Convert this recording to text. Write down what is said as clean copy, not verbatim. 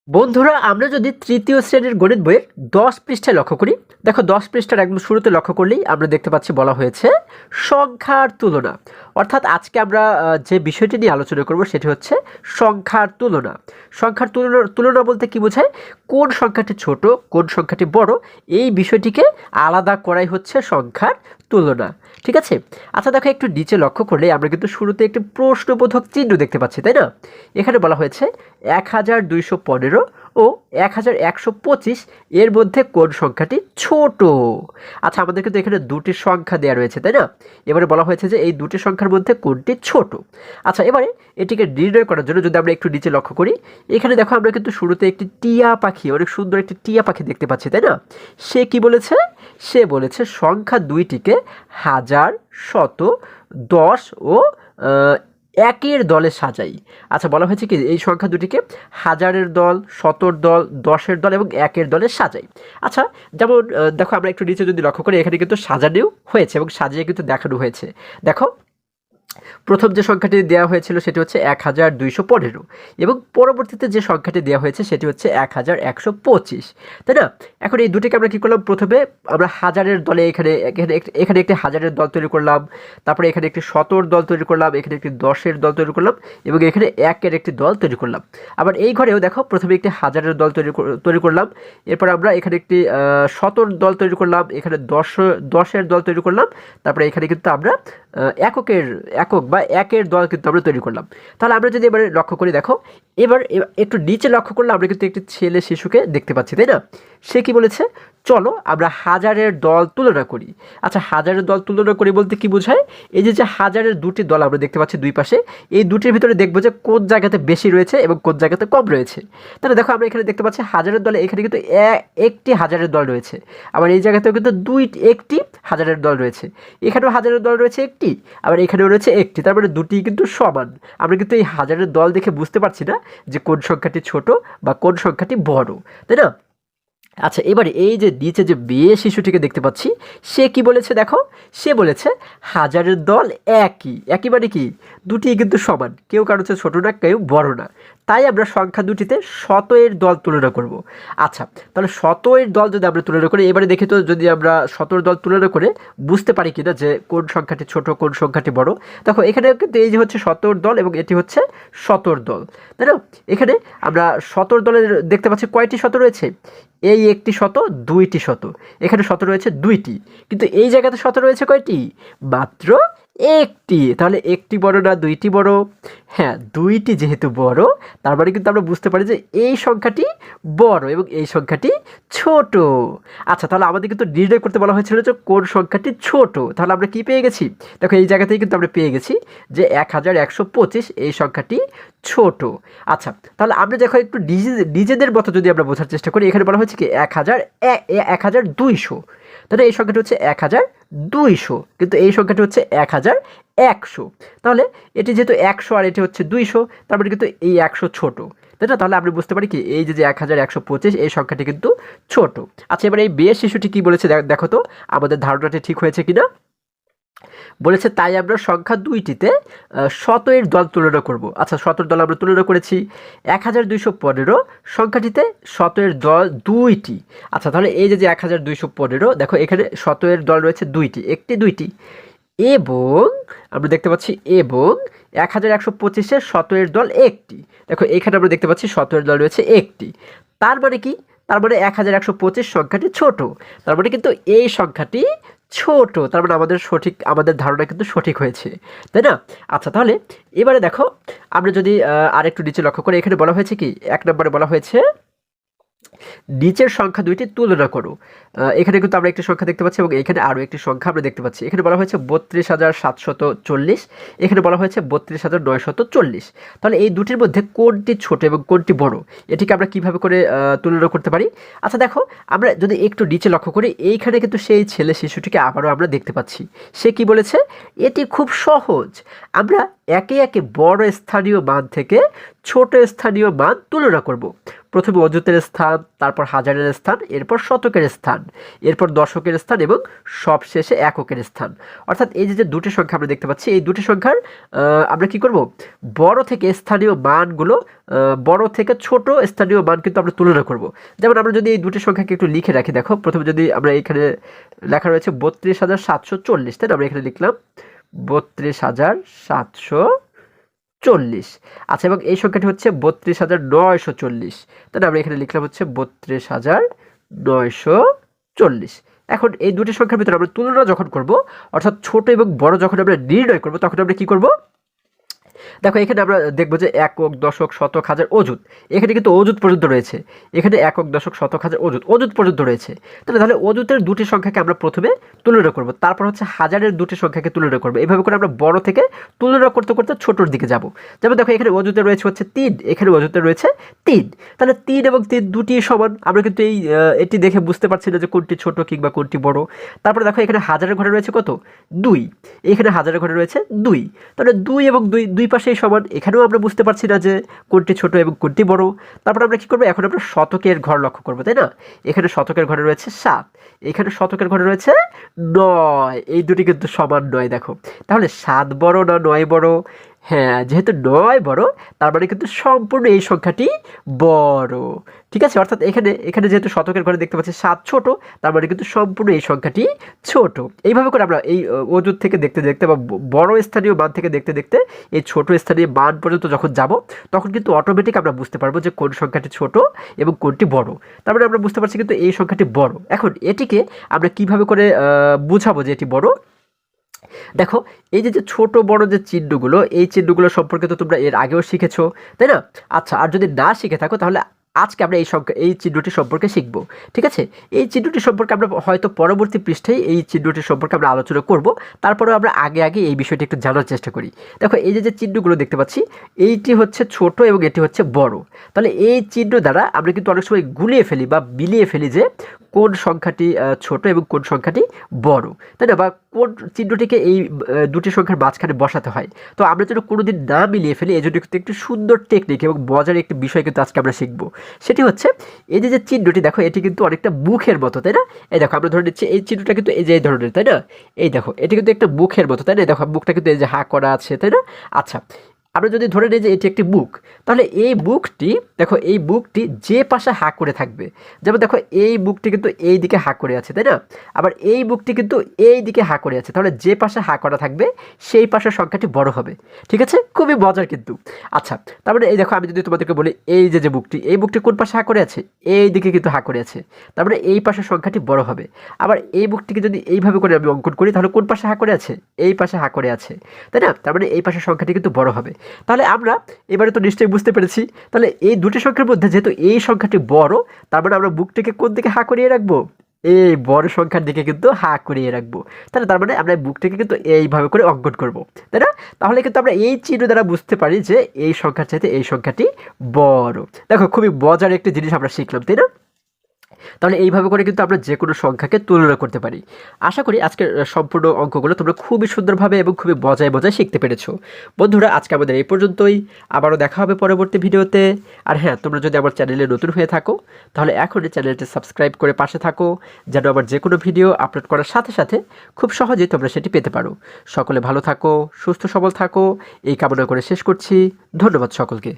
বন্ধুরা আমরা যদি তৃতীয় শ্রেণীর গণিত বইয়ের 10 পৃষ্ঠায় লক্ষ্য করি, দেখো 10 পৃষ্ঠার একদম শুরুতে লক্ষ্য করলেই আমরা দেখতে পাচ্ছি বলা হয়েছে সংখ্যার তুলনা। অর্থাৎ আজকে আমরা যে বিষয়টি নিয়ে আলোচনা করব সেটি হচ্ছে সংখ্যার তুলনা। সংখ্যার তুলনা বলতে কি বোঝায়? কোন সংখ্যাটি ছোট কোন সংখ্যাটি বড় এই বিষয়টিকে আলাদা করাই হচ্ছে সংখ্যার তুলনা। ঠিক আছে, আচ্ছা দেখো একটু নিচে লক্ষ্য করলে আমরা কিন্তু শুরুতে একটি প্রশ্নবোধক চিহ্ন দেখতে পাচ্ছি, তাই না? এখানে বলা হয়েছে 1215 ও 1125 এর মধ্যে কোন সংখ্যাটি ছোট। আচ্ছা আমাদের কিন্তু এখানে দুটি সংখ্যা দেওয়া রয়েছে, তাই না? এবারে বলা হয়েছে যে এই দুটি সংখ্যার মধ্যে কোনটি ছোট। আচ্ছা এবারে এটিকে নির্ণয় করার জন্য যদি আমরা একটু নিচে লক্ষ্য করি, এখানে দেখো আমরা কিন্তু শুরুতে একটি টিয়া পাখি, অনেক সুন্দর একটি টিয়া পাখি দেখতে পাচ্ছি, তাই না? সে কি বলেছে? সে বলেছে সংখ্যা দুইটিকে হাজার, শত, 10 ও একের দলে সাজাই। আচ্ছা বলা হয়েছে কি এই সংখ্যা দুটিকে হাজারের দল, শতর দল, 10-এর দল এবং একের দলে সাজাই। আচ্ছা যেমন দেখো আমরা একটু নিচে যদি লক্ষ্য করি, এখানে কিন্তু সাজানোও হয়েছে এবং সাজিয়ে কিন্তু দেখানো হয়েছে। দেখো প্রথম যে সংখ্যাটি দেওয়া হয়েছিল সেটি হচ্ছে 1215 এবং পরবর্তীতে যে সংখ্যাটি দেওয়া হয়েছে সেটি হচ্ছে 1125, তাই না? এখন এই দুটিকে আমরা কী করলাম? প্রথমে আমরা হাজারের দলে এখানে এখানে একটি হাজারের দল তৈরি করলাম, তারপরে এখানে একটি শতর দল তৈরি করলাম, এখানে একটি 10-এর দল তৈরি করলাম এবং এখানে একের একটি দল তৈরি করলাম। আবার এই ঘরেও দেখো প্রথমে একটি হাজারের দল তৈরি করলাম, এরপর আমরা এখানে একটি শতর দল তৈরি করলাম, এখানে 10-এর দল তৈরি করলাম, তারপরে এখানে কিন্তু আমরা একক বা একের দল কিন্তু আমরা তৈরি করলাম। তাহলে আমরা যদি এবারে লক্ষ্য করি, দেখো এবার একটু নিচে লক্ষ্য করলে আমরা কিন্তু একটি ছেলে শিশুকে দেখতে পাচ্ছি, তাই না? সে কি বলেছে? চলো আমরা হাজারের দল তুলনা করি। আচ্ছা হাজারের দল তুলনা করি বলতে কি বোঝায়? এই যে হাজারের দুটি দল আমরা দেখতে পাচ্ছি দুই পাশে, এই দুটির ভিতরে দেখবো যে কোন জায়গাতে বেশি রয়েছে এবং কোন জায়গাতে কম রয়েছে। তাহলে দেখো আমরা এখানে দেখতে পাচ্ছি হাজারের দলে এখানে কিন্তু একটি হাজারের দল রয়েছে, আবার এই জায়গাতেও কিন্তু একটি হাজারের দল রয়েছে, এখানেও হাজারের দল রয়েছে একটি, আবার এখানেও রয়েছে একটি, তার মানে দুটি কিন্তু সমান। আমরা কিন্তু এই হাজারের দল দেখে বুঝতে পারছি না যে কোন সংখ্যাটি ছোট বা কোন সংখ্যাটি বড়, তাই না? আচ্ছা এবারে এই যে নিচে যে মেয়ে শিশুটিকে দেখতে পাচ্ছি, সে কি বলেছে? দেখো সে বলেছে হাজারের দল একই মানে কি দুটি কিন্তু সমান, কেউ কারো হচ্ছে ছোটো না কেউ বড় না, তাই আমরা সংখ্যা দুটিতে শতয়ের দল তুলনা করব। আচ্ছা তাহলে শতয়ের দল যদি আমরা তুলনা করি, এবারে দেখি তো যদি আমরা শতর দল তুলনা করে বুঝতে পারি কিনা যে কোন সংখ্যাটি ছোট কোন সংখ্যাটি বড়। দেখো এখানে কিন্তু এই যে হচ্ছে শতর দল এবং এটি হচ্ছে শতর দল, তাই না? এখানে আমরা শতর দলের দেখতে পাচ্ছি কয়টি শত রয়েছে? এই একটি শত, দুইটি শত, এখানে শত রয়েছে দুইটি, কিন্তু এই জায়গাতে শত রয়েছে কয়টি? মাত্র একটি। তাহলে একটি বড় না দুইটি বড়? হ্যাঁ দুইটি যেহেতু বড়, তার মানে কিন্তু আমরা বুঝতে পারি যে এই সংখ্যাটি বড় এবং এই সংখ্যাটি ছোট। আচ্ছা তাহলে আমাদের কিন্তু নির্ণয় করতে বলা হয়েছিল যে কোন সংখ্যাটি ছোট। তাহলে আমরা কি পেয়ে গেছি? দেখো এই জায়গাতেই কিন্তু আমরা পেয়ে গেছি যে 1125 এই সংখ্যাটি ছোট। আচ্ছা তাহলে আমরা দেখো একটু নিজেদের মতো যদি আমরা বোঝার চেষ্টা করি, এখানে বলা হয়েছে কি 1200, তাহলে এই সংখ্যাটি হচ্ছে 1200, কিন্তু এই সংখ্যাটি হচ্ছে 1100। তাহলে এটি যেহেতু 100 আর এটি হচ্ছে 200, তার মানে কিন্তু এই 100 ছোট, তাই না? তাহলে আমরা বুঝতে পারি কি এই যে 1125 এই সংখ্যাটি কিন্তু ছোট। আচ্ছা এবার এই মেয়ে শিশুটি কি বলেছে দেখো তো আমাদের ধারণাটি ঠিক হয়েছে কিনা। বলেছে তাই আমরা সংখ্যা দুইটিতে শতয়ের দল তুলনা করব। আচ্ছা শতর দল আমরা তুলনা করেছি, 1215 সংখ্যাটিতে শতয়ের দল দুইটি। আচ্ছা তাহলে এই যে 1215, দেখো এখানে শতয়ের দল রয়েছে দুইটি, একটি দুইটি, এবং আমরা দেখতে পাচ্ছি এবং 1125-এর শতয়ের দল একটি। দেখো এখানে আমরা দেখতে পাচ্ছি শতয়ের দল রয়েছে একটি, তার মানে কি? তার মানে 1125 সংখ্যাটি ছোট, তার মানে কিন্তু এই সংখ্যাটি ছোট, তার মানে আমাদের ধারণা কিন্তু সঠিক হয়েছে, তাই না? আচ্ছা তাহলে এবারে দেখো আমরা যদি আরেকটু নিচে লক্ষ্য করি, এখানে বলা হয়েছে কি 1 নম্বরে বলা হয়েছে নিচের সংখ্যা দুইটি তুলনা করো। এখানে কিন্তু আমরা একটি সংখ্যা দেখতে পাচ্ছি এবং এখানে আরও একটি সংখ্যা আমরা দেখতে পাচ্ছি। এখানে বলা হয়েছে 32,740, এখানে বলা হয়েছে 32,940। তাহলে এই দুটির মধ্যে কোনটি ছোট এবং কোনটি বড়, এটিকে আমরা কিভাবে করে তুলনা করতে পারি? আচ্ছা দেখো আমরা যদি একটু নিচে লক্ষ্য করি, এইখানে কিন্তু সেই ছেলে শিশুটিকে আবারও আমরা দেখতে পাচ্ছি। সে কি বলেছে? এটি খুব সহজ, আমরা একে একে বড় স্থানীয় মান থেকে ছোট স্থানীয় মান তুলনা করব। প্রথমে অযুতের স্থান, তারপর হাজারের স্থান, এরপর শতকের স্থান, এরপর দশকের স্থান এবং সবশেষে এককের স্থান। অর্থাৎ এই যে দুটি সংখ্যা আমরা দেখতে পাচ্ছি, এই দুটি সংখ্যার আমরা কি করব, বড় থেকে স্থানীয় মানগুলো, বড় থেকে ছোট স্থানীয় মান কিন্তু আমরা তুলনা করব। যেমন আমরা যদি এই দুটি সংখ্যাকে একটু লিখে রাখি, দেখো প্রথমে যদি আমরা এখানে লেখা রয়েছে 32,740, তাই না? আমরা এখানে লিখলাম 32,740। আচ্ছা, এবং এই সংখ্যাটি হচ্ছে 32,940, তাই না? আমরা এখানে লিখলাম হচ্ছে 32,940। এখন এই দুটি সংখ্যার ভিতরে আমরা তুলনা যখন করব, অর্থাৎ ছোট এবং বড় যখন আমরা নির্ণয় করব, তখন আমরা কি করব, দেখো এখানে আমরা দেখবো যে একক, দশক, শতক, হাজার, অযুত, এখানে কিন্তু অযুত পর্যন্ত রয়েছে। এখানে একক, দশক, শতক, হাজার, অযুত পর্যন্ত রয়েছে। তাহলে অযুতের দুটি সংখ্যাকে আমরা প্রথমে তুলনা করব, তারপর হচ্ছে হাজারের দুটি সংখ্যাকে তুলনা করব। এইভাবে করে আমরা বড় থেকে তুলনা করতে করতে ছোটোর দিকে যাব। যেমন দেখো এখানে অযুতে রয়েছে হচ্ছে 3, এখানে অযুতে রয়েছে 3। তাহলে 3 এবং 3 দুটি সমান। আমরা কিন্তু এটি দেখে বুঝতে পারছি না যে কোনটি ছোট কিংবা কোনটি বড়। তারপরে দেখো এখানে হাজারের ঘরে রয়েছে কত, 2, এখানে হাজারের ঘরে রয়েছে 2। তাহলে 2 এবং 2 দুই পাশেই সমান। এখানেও আমরা বুঝতে পারছি না যে কোনটি ছোট এবং কোনটি বড়। তারপর আমরা কি করব, এখন আমরা শতকের ঘর লক্ষ্য করব, তাই না? এখানে শতকের ঘরে রয়েছে 7, এখানে শতকের ঘরে রয়েছে 9, এই দুটি কিন্তু সমান নয়। দেখো তাহলে 7 বড় না 9 বড়? হ্যাঁ, যেহেতু 9 বড়, তার মানে কিন্তু সম্পূর্ণ এই সংখ্যাটি বড়। ঠিক আছে, অর্থাৎ এখানে যেহেতু শতকের ঘরে দেখতে পাচ্ছি 7 ছোট, তার মানে কিন্তু সম্পূর্ণ এই সংখ্যাটি ছোট। এইভাবে করে আমরা এই অযুত থেকে দেখতে দেখতে বা বড় স্থানীয় মান থেকে দেখতে দেখতে এই ছোট স্থানীয় মান পর্যন্ত যখন যাব, তখন কিন্তু অটোমেটিক আমরা বুঝতে পারবো যে কোন সংখ্যাটি ছোট এবং কোনটি বড়। তার মানে আমরা বুঝতে পারছি কিন্তু এই সংখ্যাটি বড়। এখন এটিকে আমরা কিভাবে করে বুঝাবো যে এটি বড়? দেখো এই যে ছোট বড় যে চিহ্নগুলো, এই চিহ্নগুলো সম্পর্কে তো তোমরা এর আগেও শিখেছো, তাই না? আচ্ছা, আর যদি না শিখে থাকো তাহলে আজকে আমরা এই চিহ্নটি সম্পর্কে শিখব। ঠিক আছে, এই চিহ্নটি সম্পর্কে আমরা হয়তো পরবর্তী পৃষ্ঠায় এই চিহ্নটি সম্পর্কে আমরা আলোচনা করব। তারপরেও আমরা আগে এই বিষয়টি একটু জানার চেষ্টা করি। দেখো এই যে চিহ্নগুলো দেখতে পাচ্ছি, এইটি হচ্ছে ছোট এবং এটি হচ্ছে বড়। তাহলে এই চিহ্ন দ্বারা আমরা কিন্তু অনেক সময় গুলিয়ে ফেলি বা মিলিয়ে ফেলি যে কোন সংখ্যাটি ছোট এবং কোন সংখ্যাটি বড়, তাই না? বা কোন চিহ্নটিকে এই দুটি সংখ্যার মাঝখানে বসাতে হয়। তো আমরা যেন কোনোদিন না মিলিয়ে ফেলি, এই জন্য কিন্তু একটি সুন্দর টেকনিক এবং মজার একটি বিষয় কিন্তু আজকে আমরা শিখবো। সেটি হচ্ছে এই যে চিহ্নটি, দেখো এটি কিন্তু অনেকটা মুখের মতো, তাই না? এই দেখো আমরা ধরে নিচ্ছি এই চিহ্নটা কিন্তু এই যে এই ধরনের, তাই না? এই দেখো এটি কিন্তু একটা মুখের মতো, তাই না? দেখো মুখটা কিন্তু এই যে হা করা আছে, তাই না? আচ্ছা, আমরা যদি ধরে নিই যে এটি একটি বুক, তাহলে এই বুকটি, দেখো এই বুকটি যে পাশে হা করে থাকবে, যেমন দেখো এই বুকটি কিন্তু এই দিকে হা করে আছে, তাই না? আবার এই বুকটি কিন্তু এই দিকে হা করে আছে। তাহলে যে পাশে হা করা থাকবে সেই পাশের সংখ্যাটি বড় হবে। ঠিক আছে, খুবই মজার কিন্তু। আচ্ছা, তারপরে এই দেখো আমি যদি তোমাদেরকে বলি এই যে বুকটি, এই বুকটি কোন পাশে হা করে আছে? এই দিকে কিন্তু হা করে আছে। তারপরে এই পাশের সংখ্যাটি বড় হবে। আবার এই বুকটিকে যদি এইভাবে করে আমি অঙ্কন করি, তাহলে কোন পাশে হা করে আছে? এই পাশে হা করে আছে, তাই না? তার মানে এই পাশের সংখ্যাটি কিন্তু বড় হবে। তাহলে আমরা এবারে তো নিশ্চয়ই বুঝতে পেরেছি, তাহলে এই দুটি সংখ্যার মধ্যে যেহেতু এই সংখ্যাটি বড়, তার মানে আমরা বুকটিকে কোন দিকে হা করিয়ে রাখবো? এই বড় সংখ্যার দিকে কিন্তু হা করিয়ে রাখবো। তাহলে তার মানে আমরা বুকটিকে কিন্তু এইভাবে করে অঙ্কন করব, তাই না? তাহলে কিন্তু আমরা এই চিহ্ন দ্বারা বুঝতে পারি যে এই সংখ্যার চাইতে এই সংখ্যাটি বড়। দেখো খুবই মজার একটি জিনিস আমরা শিখলাম, তাই না? তাহলে এইভাবে করে কিন্তু আমরা যে কোনো সংখ্যাকে তুলনা করতে পারি। আশা করি আজকের সম্পূর্ণ অঙ্কগুলো তোমরা খুবই সুন্দরভাবে এবং খুবই মজায় শিখতে পেরেছো। বন্ধুরা, আজকে আমাদের এই পর্যন্তই। আবারও দেখা হবে পরবর্তী ভিডিওতে। আর হ্যাঁ, তোমরা যদি আমার চ্যানেলে নতুন হয়ে থাকো, তাহলে এখনই চ্যানেলটি সাবস্ক্রাইব করে পাশে থাকো, যেন আবার যে কোনো ভিডিও আপলোড করার সাথে সাথে খুব সহজেই তোমরা সেটি পেতে পারো। সকলে ভালো থাকো, সুস্থ সবল থাকো, এই কামনা করে শেষ করছি। ধন্যবাদ সকলকে।